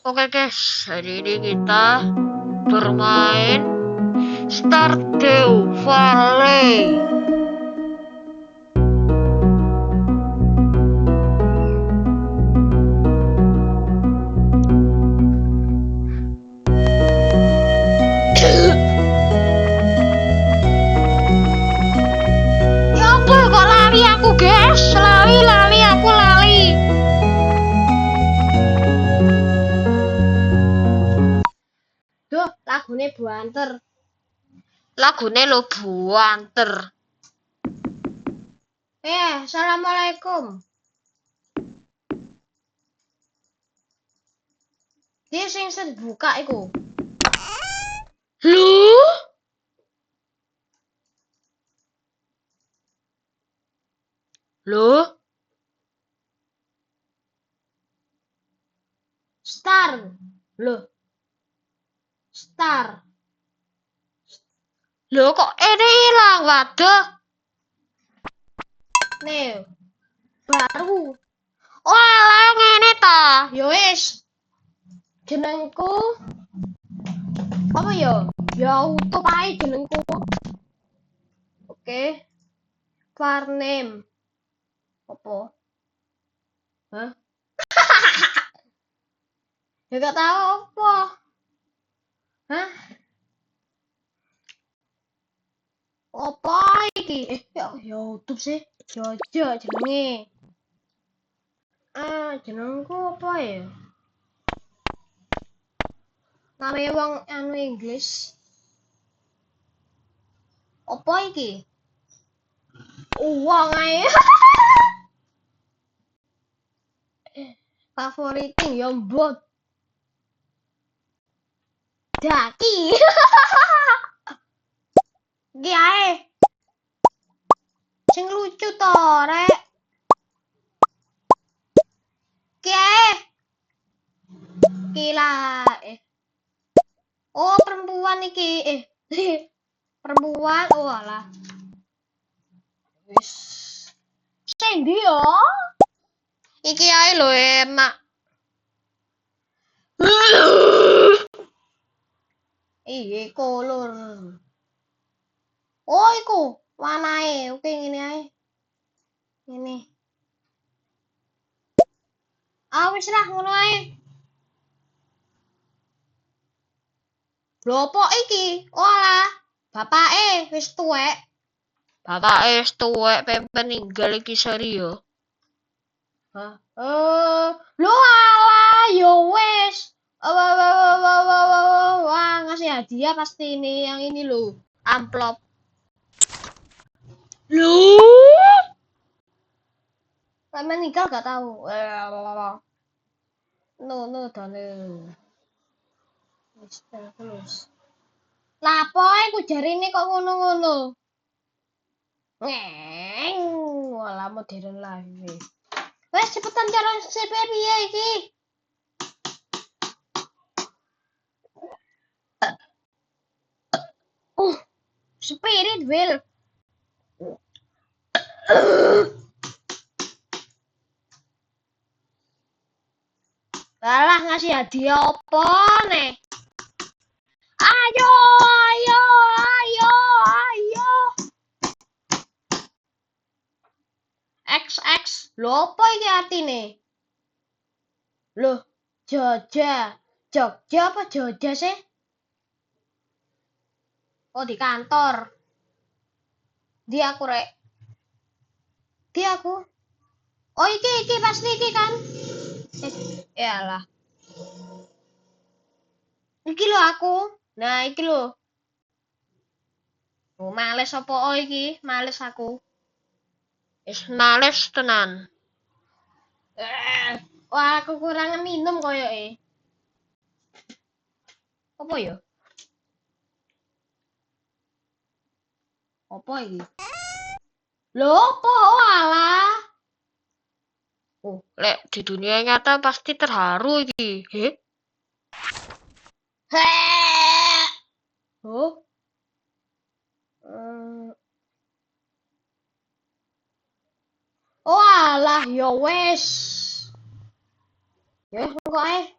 Oke guys, hari ini kita bermain Stardew Valley. Ya ampun, kok lali aku guys, lali aku lali. Duh, lagune buanter. Lagune lo buanter. Assalamualaikum. Dia sing buka iku. Lu? Loh? Star. Loh. Star. Loh kok ini hilang, waduh. Nih. Baru. Walah ngene ta. Ya wis. Jenengku apa ya? Ya utuh ae jenengku. Oke. Farm name. Apa? Hah? Ya gak tahu apa. Hah? Apa iki? Ya YouTube sih. Jojo jenenge. Jenengku apa ya? Namanya wong anu Inggris. Apa iki? Uang ae. Favoriting ya mbot. Daki. Iki ae. Sing lucu to, rek. Iki ae. Gila. Oh, perempuan iki. Perempuan. Oh, alah. Wis. Sing ndi yo? Iki ae lo enak. Iya, kolor. Oh, iku warnae. Oke, ngene ae. Ngene. Wis lah ngono ae. Lho opo iki? Olah, bapake wis tuwek. Bapake wis tuwek pempen ninggal iki serius. Hah? Lho alah, yo wis. Wah, ngasih hadiah pasti ini yang ini loh. Amplop. Lu? Sampe nikah gak tahu. No, done. Wis terus. Lapo iku jarine kok ngono-ngono? Ngeng, wala modern life. Wes cepetan cara CP piye iki? Spirit wheel. Alah ngasih hadiah apa nih? Ayo. XX. Lho apa iki artine? Loh, Jogja. Jogja apa Jogja sih? Oh, di kantor. Di aku rek. Di aku. Oh, iki pasti iki kan. Yalah. Iki lho aku. Nah, iki lho. Oh, males apa iki? Males aku. Wis males tenan. Wah, kekurangan minum koyoke. Apa ya? Apa iki? Lho, apa walah? Oh, lek di dunia nyata pasti terharu iki. Oh. Oh alah, ya wes. Ya kok ae.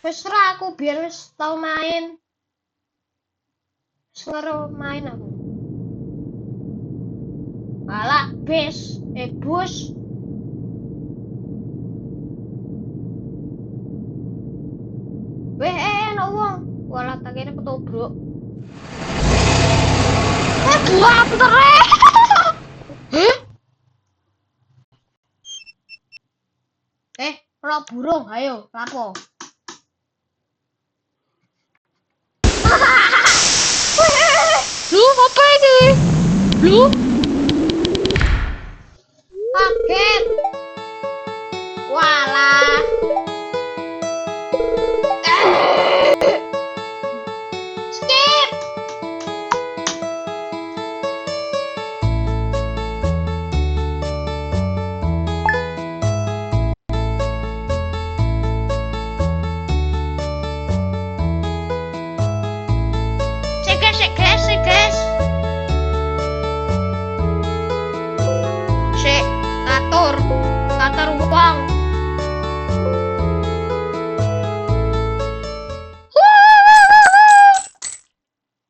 Wis ora aku biar wis tau main. Wis ngero main aku. Alah, bus. Enak wong. Walah tak kene ketobrok. Buat terus. Hah? Ora burung, ayo, lapo? Lu apa ini? Lu? Kaget. Walah. Skip. Sik guys. Sik, ngatur uang.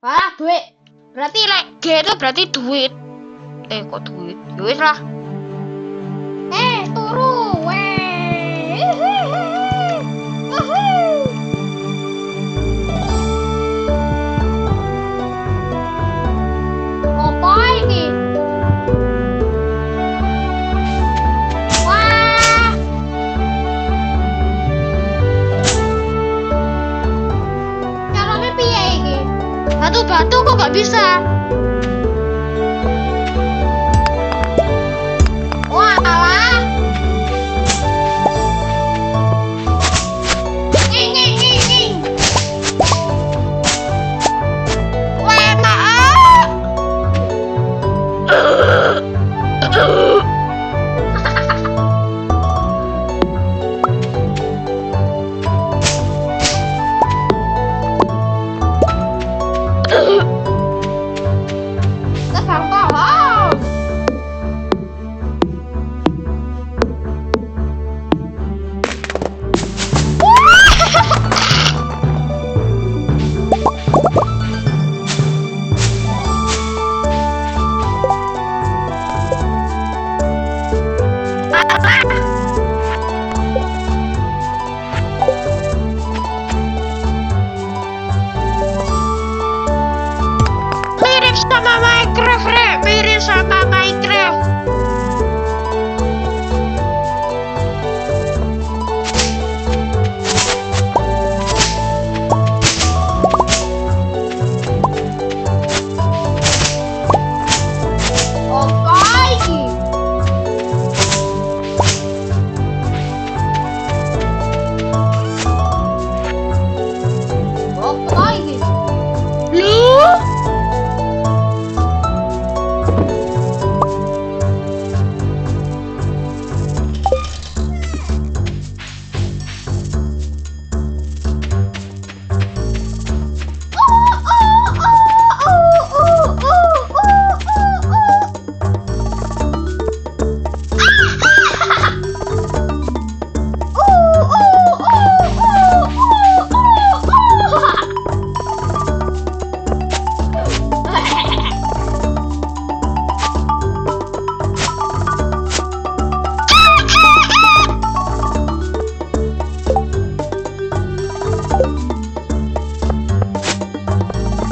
Wah, duit. Berarti like G itu berarti duit. Kok duit? Ya wis lah. Turu. Weh. Apa ini? Wah. Caranya piye iki? Batu kok gak bisa? Walah. Nging. Wah, enak. Tebang pohon. Mirip sama Minecraft, Rek. Mirip sama Minecraft. Apa iki? Apa iki? Lu?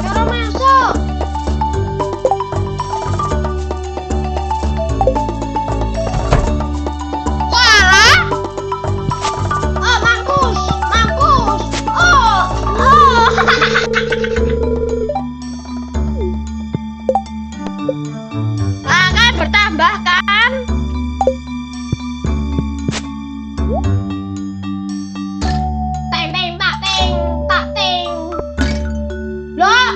Cara masuk. Walah. Oh, mampus. Kan bertambah kan? Teng, tak teng. Loh.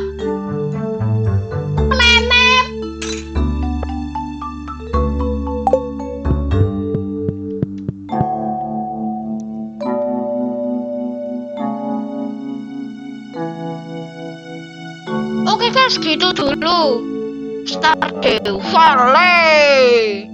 Planet. Oke guys, gitu dulu. Stardew Valley.